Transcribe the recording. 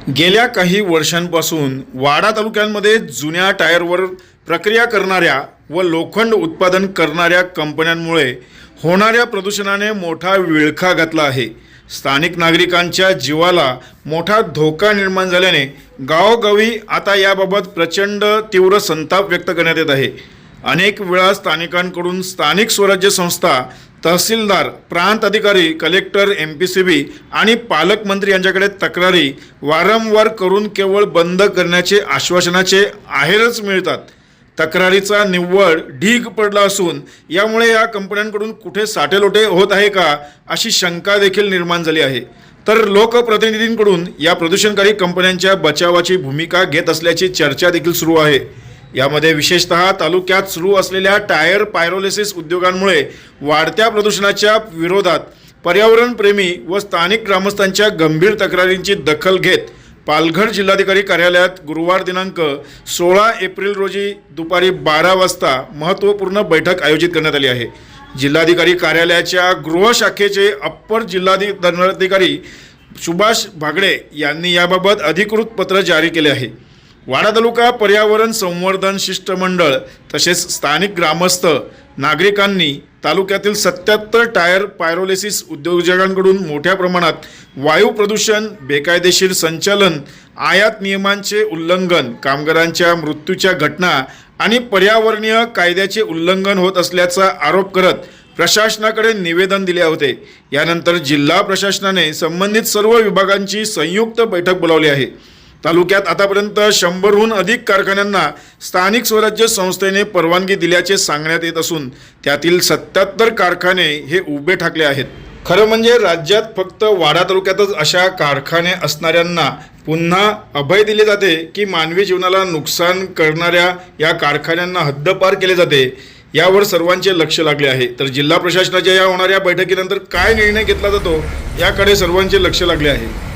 गेल्या काही वर्षांपासून वाडा तालुक्यांमध्ये जुन्या टायरवर प्रक्रिया करणाऱ्या व लोखंड उत्पादन करणाऱ्या कंपन्यांमुळे होणाऱ्या प्रदूषणाने मोठा विळखा घातला आहे। स्थानिक नागरिकांच्या जीवाला मोठा धोका निर्माण झाल्याने गावोगावी आता याबाबत प्रचंड तीव्र संताप व्यक्त करण्यात येत आहे। अनेक वेळा स्थानिकांकडून स्थानिक स्वराज्य संस्था, तहसीलदार, प्रांत अधिकारी, कलेक्टर, MPCB आणि पालकमंत्री यांच्याकडे तक्रारी वारंवार करून केवळ बंद करण्याचे आश्वासनाचे आहेरच मिळतात। तक्रारीचा निव्वळ ढीग पडला असून यामुळे या कंपन्यांकडून कुठे साटेलोटे होत आहे का अशी शंका देखील निर्माण झाली आहे। तर लोकप्रतिनिधींकडून या प्रदूषणकारी कंपन्यांच्या बचावाची भूमिका घेत असल्याची चर्चा देखील सुरू आहे। यामध्ये विशेषतः तालुक्यात सुरू असलेल्या टायर पायरोलिसिस उद्योगांमुळे वाढत्या प्रदूषणाच्या विरोधात पर्यावरणप्रेमी व स्थानिक ग्रामस्थांच्या गंभीर तक्रारींची दखल घेत पालघर जिल्हाधिकारी कार्यालयात गुरुवार दिनांक 16 एप्रिल रोजी दुपारी 12 वाजता महत्त्वपूर्ण बैठक आयोजित करण्यात आली आहे। जिल्हाधिकारी कार्यालयाच्या गृह शाखेचे अप्पर जिल्हाधिकारी सुभाष भागडे यांनी याबाबत अधिकृत पत्र जारी केले आहे। वाडा तालुका पर्यावरण संवर्धन शिष्टमंडळ तसेच स्थानिक ग्रामस्थ नागरिकांनी तालुक्यातील 77 टायर पायरोलिसिस उद्योजकांकडून मोठ्या प्रमाणात वायू प्रदूषण, बेकायदेशीर संचालन, आयात नियमांचे उल्लंघन, कामगारांच्या मृत्यूच्या घटना आणि पर्यावरणीय कायद्याचे उल्लंघन होत असल्याचा आरोप करत प्रशासनाकडे निवेदन दिले होते। यानंतर जिल्हा प्रशासनाने संबंधित सर्व विभागांची संयुक्त बैठक बोलावली आहे। तालुक्यात आतापर्यंत 100हून अधिक कारखान्यांना स्थानिक स्वराज्य संस्थेने परवानगी दिल्याचे सांगण्यात येत असून त्यातील 77 कारखाने हे उभे ठाकले आहेत। खरं म्हणजे राज्यात फक्त वाडा तालुक्यातच अशा कारखाने असणाऱ्यांना पुन्हा अभय दिले जाते की मानवी जीवनाला नुकसान करणाऱ्या या कारखान्यांना हद्दपार केले जाते, यावर सर्वांचे लक्ष लागले आहे। तर जिल्हा प्रशासनाच्या या होणाऱ्या बैठकीनंतर काय निर्णय घेतला जातो याकडे सर्वांचे लक्ष लागले आहे।